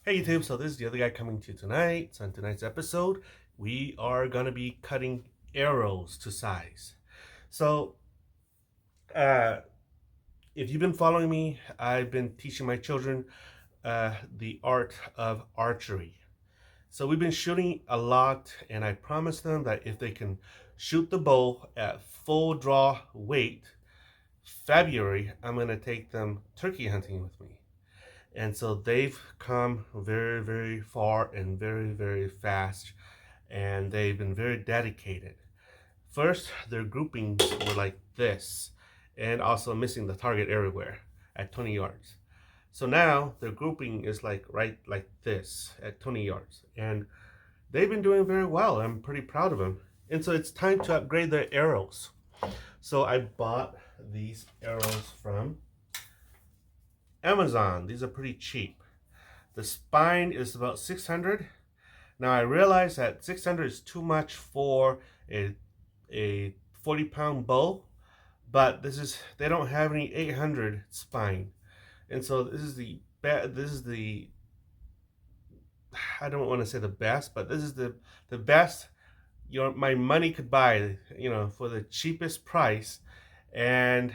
Hey YouTube, so this is the other guy coming to you tonight. So in tonight's episode, we are gonna be cutting arrows to size. So uh, if you've been following me, I've been teaching my children the art of archery. So we've been shooting a lot, and I promised them that if they can shoot the bow at full draw weight, February, I'm gonna take them turkey hunting with me. And so they've come very, very far and very, very fast. And they've been very dedicated. First, their groupings were like this, and also missing the target everywhere at 20 yards. So now their grouping is like this at 20 yards. And they've been doing very well. I'm pretty proud of them. And so it's time to upgrade their arrows. So I bought these arrows from Amazon. These are pretty cheap. The spine is about 600. Now I realize that 600 is too much for a 40-pound bow, but they don't have any 800 spine, and so this is the I don't want to say the best, but this is the best my money could buy, for the cheapest price and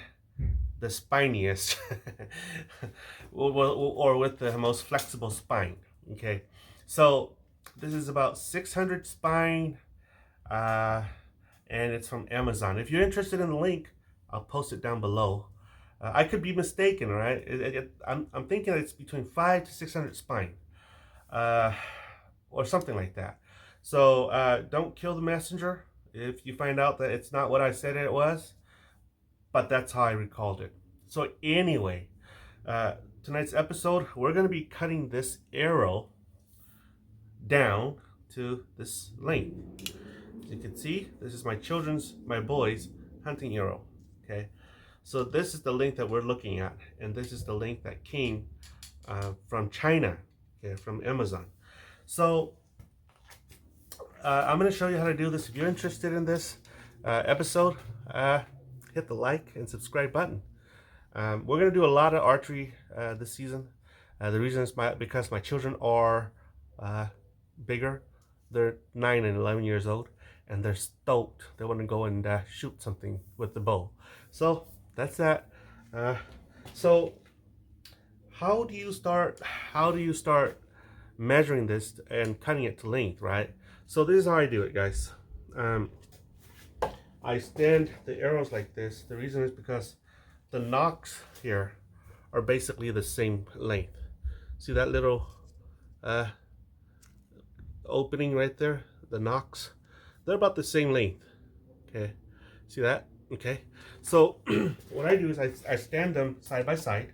the spiniest or with the most flexible spine. Okay, so this is about 600 spine, and it's from Amazon. If you're interested in the link, I'll post it down below. I could be mistaken, all right? I'm thinking it's between 5 to 600 spine, or something like that. So don't kill the messenger if you find out that it's not what I said it was, but that's how I recalled it. So anyway, tonight's episode, we're going to be cutting this arrow down to this length. As you can see, this is my boys' hunting arrow. Okay, so this is the length that we're looking at, and this is the length that came from China, okay, from Amazon. So I'm going to show you how to do this. If you're interested in this episode, hit the like and subscribe button. We're going to do a lot of archery this season. The reason is because my children are bigger. They're 9 and 11 years old, and they're stoked. They want to go and shoot something with the bow. So that's that. So how do you start measuring this and cutting it to length, right? So this is how I do it, guys. I stand the arrows like this. The reason is because the nocks here are basically the same length. See that little opening right there? The nocks, they're about the same length. Okay, see that? Okay, so what I do is I stand them side by side.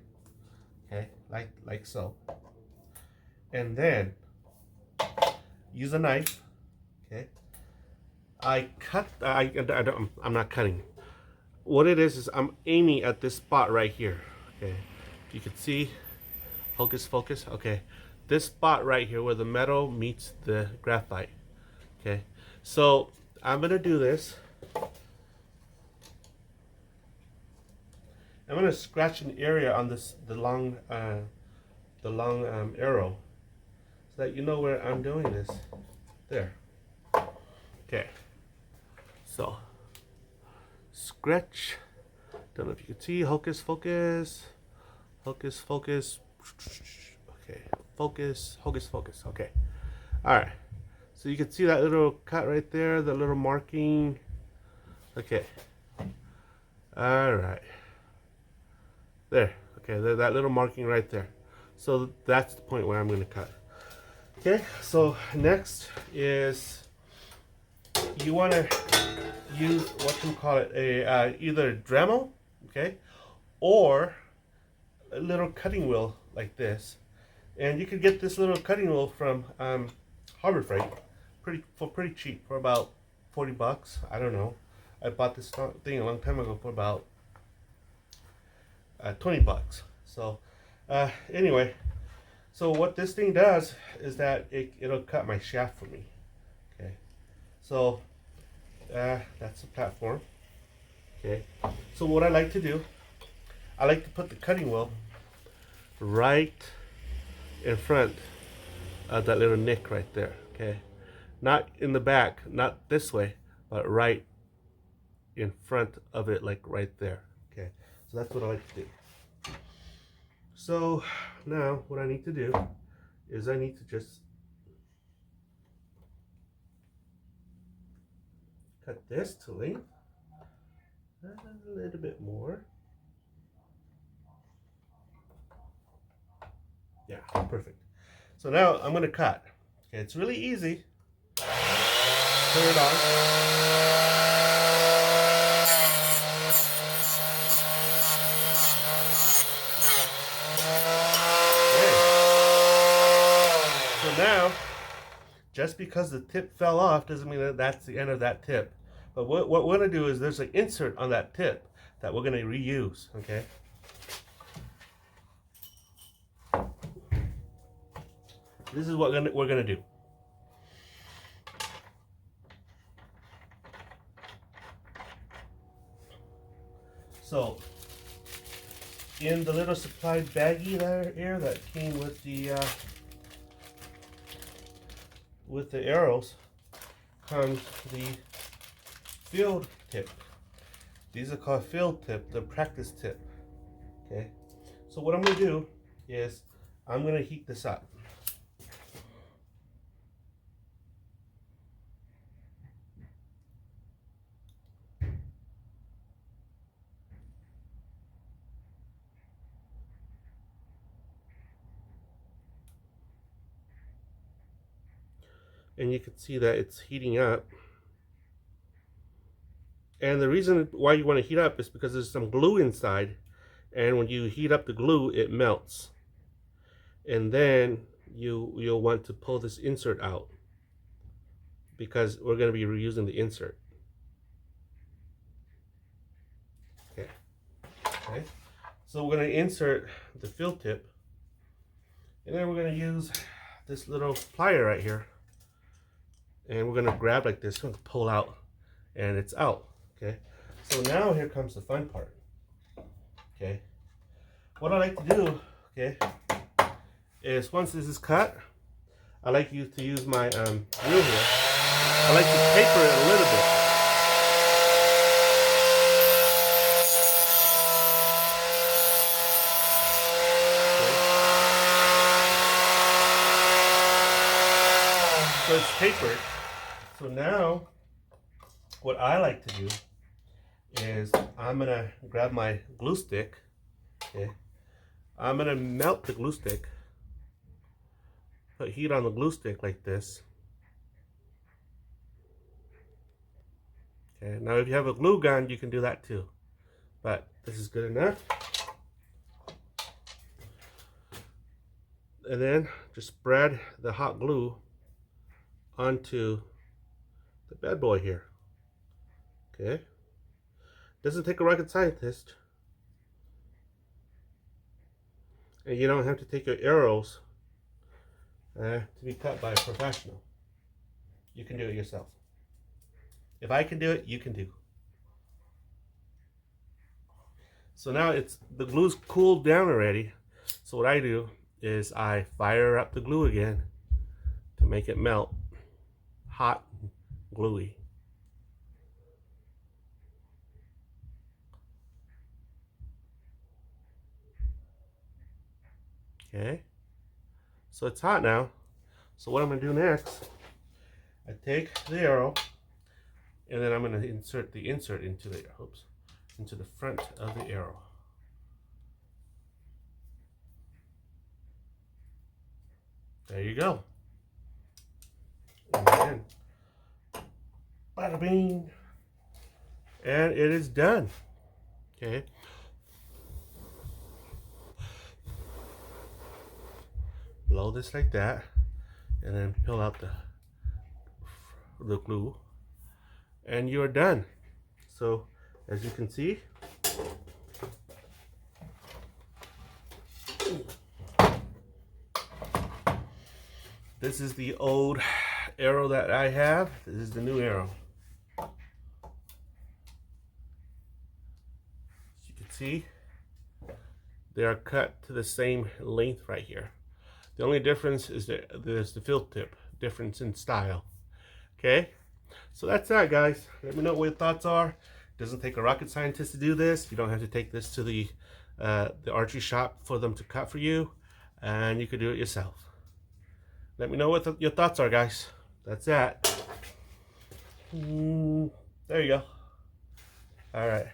Okay, like so, and then use a knife. Okay, I cut. I'm not cutting. What it is I'm aiming at this spot right here. Okay, you can see, focus. Okay, this spot right here where the metal meets the graphite. Okay, so I'm gonna do this. I'm gonna scratch an area on the long arrow, so that you know where I'm doing this. There. Okay. So scratch. Don't know if you can see. Hocus focus. Okay. Hocus focus. Okay. All right. So you can see that little cut right there, the little marking. Okay. All right. There. Okay, that little marking right there. So that's the point where I'm going to cut. Okay, so next is you want to use either Dremel, okay, or a little cutting wheel like this. And you could get this little cutting wheel from Harbor Freight pretty cheap, for about 40 bucks. I don't know. I bought this thing a long time ago for about 20 bucks. So anyway, so what this thing does is that it'll cut my shaft for me. Okay, so that's the platform. Okay, so what I like to do, I like to put the cutting wheel right in front that little nick right there. Okay, not in the back, not this way, but right in front of it, like right there. Okay, so that's what I like to do. So now what I need to do is I need to just cut this to length, a little bit more. Yeah, perfect. So now I'm gonna cut. Okay, it's really easy. Turn it on. So now, just because the tip fell off doesn't mean that that's the end of that tip. But what we're going to do is there's an insert on that tip that we're going to reuse, okay? This is what we're going to do. So, in the little supplied baggie there that came with the arrows comes the field tip. These are called field tip, the practice tip. Okay, so what I'm going to do is I'm going to heat this up. And you can see that it's heating up. And the reason why you want to heat up is because there's some glue inside, and when you heat up the glue, it melts. And then you'll want to pull this insert out because we're going to be reusing the insert. Okay. So we're going to insert the field tip, and then we're going to use this little plier right here, and we're going to grab like this, we're going to pull out, and it's out. Okay, so now here comes the fun part. Okay, what I like to do, okay, is once this is cut, I like you to use my reel here. I like to taper it a little bit. Okay. So it's tapered. So now, what I like to do is I'm gonna grab my glue stick. Okay, I'm gonna melt the glue stick. Put heat on the glue stick like this. Okay, now if you have a glue gun, you can do that too, but this is good enough. And then just spread the hot glue onto the bad boy here. Okay, doesn't take a rocket scientist, and you don't have to take your arrows to be cut by a professional. You can do it yourself. If I can do it, you can do. So now the glue's cooled down already. So what I do is I fire up the glue again to make it melt, hot, gluey. Okay, so it's hot now. So what I'm going to do next, I take the arrow, and then I'm going to insert the insert into the front of the arrow. There you go. And then, bada bing, and it is done. Okay. Blow this like that, and then peel out the glue, and you're done. So as you can see, this is the old arrow that I have. This is the new arrow. As you can see, they are cut to the same length right here. The only difference is there's the field tip, difference in style. Okay, so that's that, guys. Let me know what your thoughts are. It doesn't take a rocket scientist to do this. You don't have to take this to the archery shop for them to cut for you, and you could do it yourself. Let me know what your thoughts are, guys. That's that. There you go. All right.